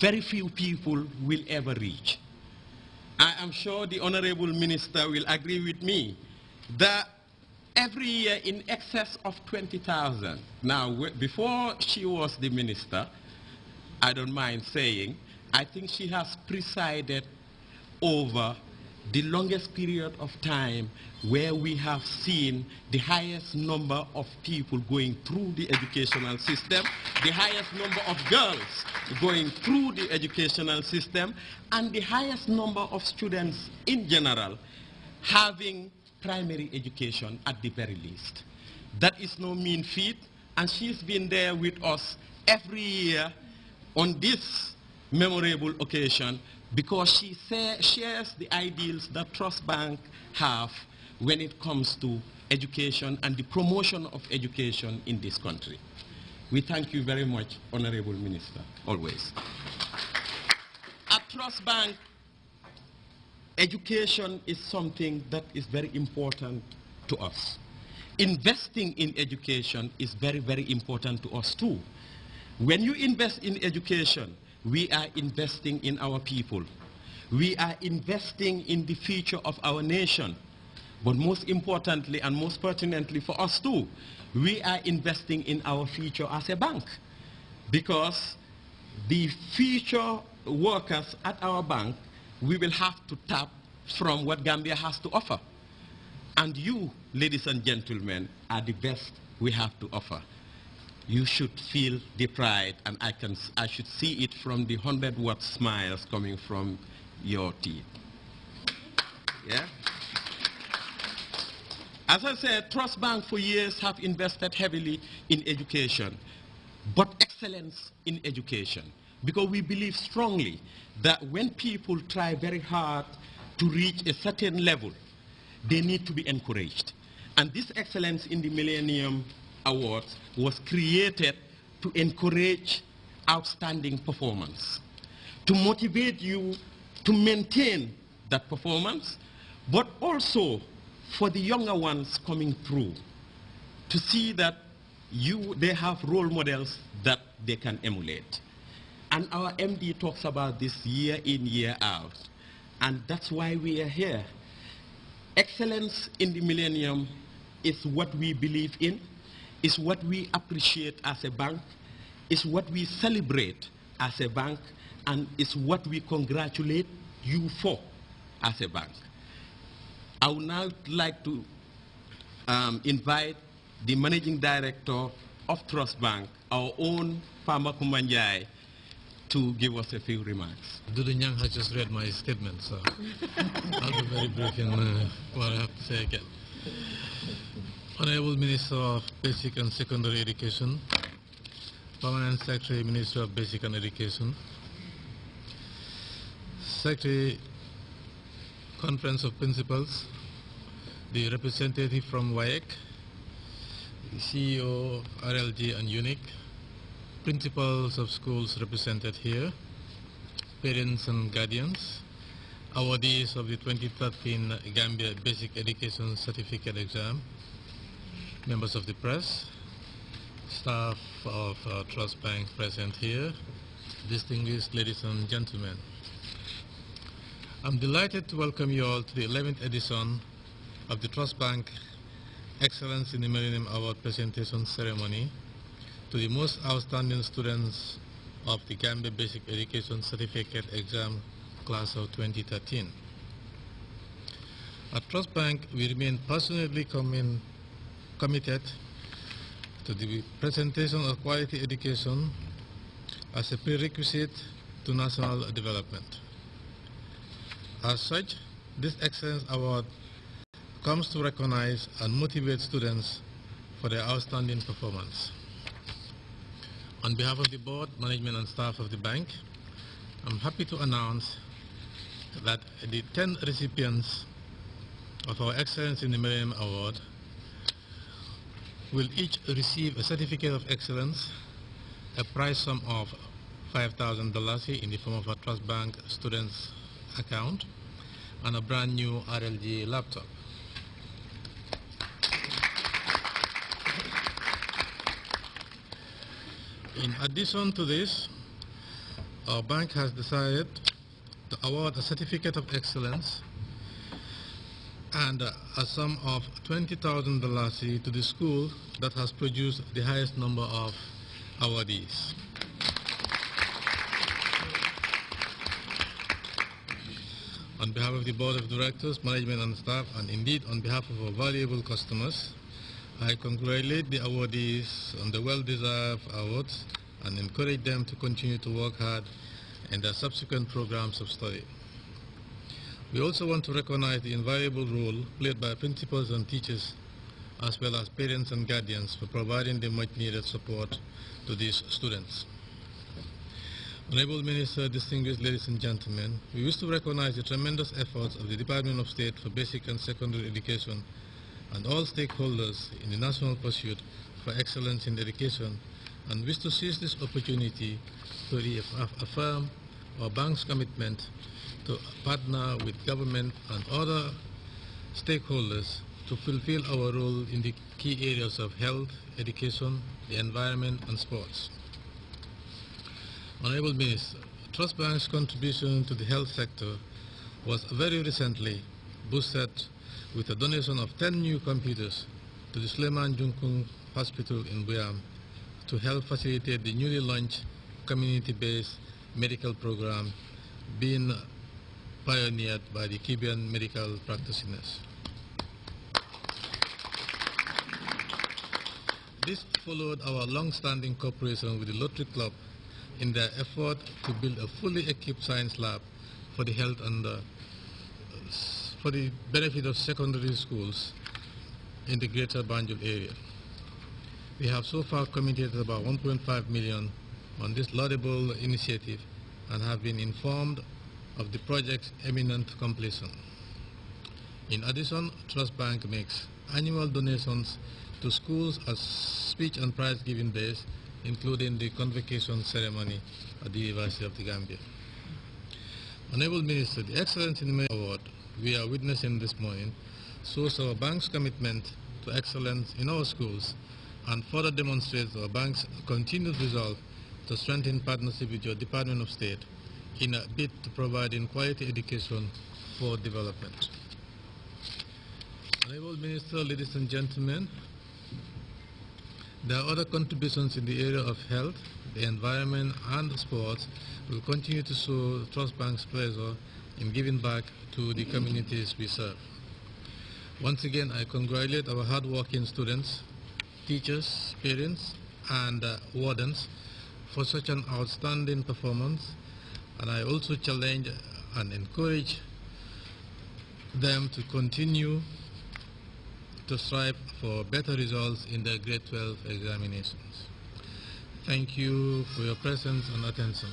very few people will ever reach. I am sure the Honorable Minister will agree with me that every year in excess of 20,000. Now, before she was the minister, I don't mind saying, I think she has presided over the longest period of time where we have seen the highest number of people going through the educational system, the highest number of girls going through the educational system, and the highest number of students in general having primary education at the very least. That is no mean feat, and she's been there with us every year on this memorable occasion because she shares the ideals that Trust Bank have when it comes to education and the promotion of education in this country. We thank you very much, Honorable Minister, always. At Trust Bank, education is something that is very important to us. Investing in education is very, very important to us too. When you invest in education, we are investing in our people. We are investing in the future of our nation. But most importantly and most pertinently for us too, we are investing in our future as a bank. Because the future workers at our bank, we will have to tap from what Gambia has to offer. And you, ladies and gentlemen, are the best we have to offer. You should feel the pride, and I should see it from the 100-watt smiles coming from your teeth. Yeah? As I said, Trust Bank for years have invested heavily in education, but excellence in education, because we believe strongly that when people try very hard to reach a certain level, they need to be encouraged. And this excellence in the Millennium Awards was created to encourage outstanding performance, to motivate you to maintain that performance, but also for the younger ones coming through, to see that they have role models that they can emulate. And our MD talks about this year in, year out, and that's why we are here. Excellence in the Millennium is what we believe in, is what we appreciate as a bank, is what we celebrate as a bank, and is what we congratulate you for as a bank. I would now like to invite the Managing Director of Trust Bank, our own Farmer Kumanjai, to give us a few remarks. Dudu Nyang has just read my statement, so I'll be very brief in what I have to say again. Honorable Minister of Basic and Secondary Education, Permanent Secretary, Minister of Basic and Education, Secretary, Conference of Principals, the representative from WAEC, the CEO, RLG and UNIC, principals of schools represented here, parents and guardians, awardees of the 2013 Gambia Basic Education Certificate Exam, members of the press, staff of Trust Bank present here, distinguished ladies and gentlemen. I'm delighted to welcome you all to the 11th edition of the Trust Bank Excellence in the Millennium Award presentation ceremony to the most outstanding students of the Gambia Basic Education Certificate Exam class of 2013. At Trust Bank, we remain passionately committed to the presentation of quality education as a prerequisite to national development. As such, this Excellence Award comes to recognize and motivate students for their outstanding performance. On behalf of the board, management and staff of the bank, I'm happy to announce that the 10 recipients of our Excellence in the Millennium Award will each receive a Certificate of Excellence, a prize sum of $5,000 in the form of a Trust Bank student's account, and a brand new RLG laptop. In addition to this, our bank has decided to award a certificate of excellence and a sum of $20,000 to the school that has produced the highest number of awardees. On behalf of the Board of Directors, management and staff, and indeed on behalf of our valuable customers, I congratulate the awardees on the well-deserved awards and encourage them to continue to work hard in their subsequent programs of study. We also want to recognize the invaluable role played by principals and teachers, as well as parents and guardians, for providing the much-needed support to these students. Honorable Minister, distinguished ladies and gentlemen, we wish to recognize the tremendous efforts of the Department of State for Basic and Secondary Education and all stakeholders in the national pursuit for excellence in education, and wish to seize this opportunity to reaffirm our bank's commitment to partner with government and other stakeholders to fulfill our role in the key areas of health, education, the environment, and sports. Honorable Minister, Trust Bank's contribution to the health sector was very recently boosted with a donation of 10 new computers to the Suleiman Junkung Hospital in Buyam to help facilitate the newly launched community-based medical program being pioneered by the Cuban medical practitioners. This followed our long-standing cooperation with the Lottery Club in their effort to build a fully equipped science lab for the health and for the benefit of secondary schools in the greater Banjul area. We have so far committed about 1.5 million on this laudable initiative and have been informed of the project's imminent completion. In addition, Trust Bank makes annual donations to schools as speech and prize giving days, including the convocation ceremony at the University of the Gambia. Honorable Minister, the Excellence in Merit Award we are witnessing this morning shows our bank's commitment to excellence in our schools and further demonstrates our bank's continued resolve to strengthen partnership with your Department of State in a bid to providing quality education for development. Honorable Minister, ladies and gentlemen, there are other contributions in the area of health, the environment, and sports will continue to show Trust Bank's pleasure in giving back to the communities we serve. Once again, I congratulate our hard-working students, teachers, parents, and wardens for such an outstanding performance, and I also challenge and encourage them to continue to strive for better results in their grade 12 examinations. Thank you for your presence and attention.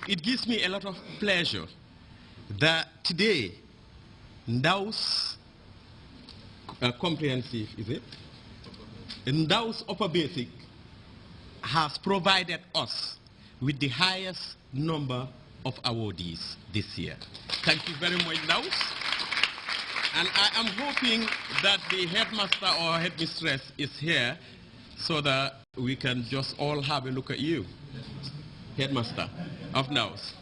It gives me a lot of pleasure that today Ndau's comprehensive, is it? Ndau's upper basic has provided us with the highest number of awardees this year. Thank you very much, Ndaus. And I am hoping that the headmaster or headmistress is here so that we can just all have a look at you. Headmaster of Ndaus.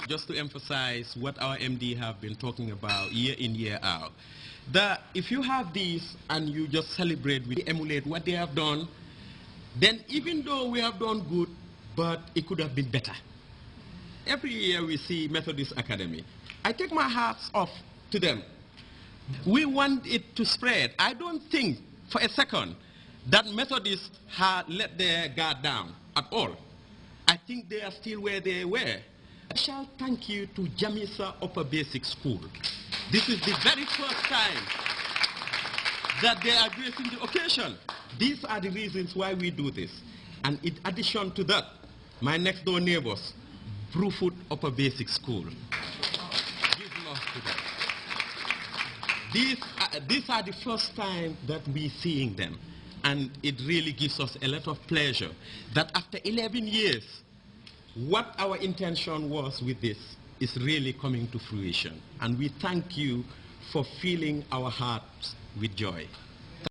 Just to emphasize what our MD have been talking about year in, year out, that if you have these and you just celebrate, we emulate what they have done, then even though we have done good, but it could have been better. Every year we see Methodist Academy. I take my hats off to them. We want it to spread. I don't think for a second that Methodists had let their guard down at all. I think they are still where they were. I shall thank you to Jamisa Upper Basic School. This is the very first time that they are gracing the occasion. These are the reasons why we do this. And in addition to that, my next door neighbors, Brewfoot Upper Basic School. Give love to them. These are the first time that we're seeing them. And it really gives us a lot of pleasure that after 11 years, what our intention was with this is really coming to fruition. And we thank you for filling our hearts with joy.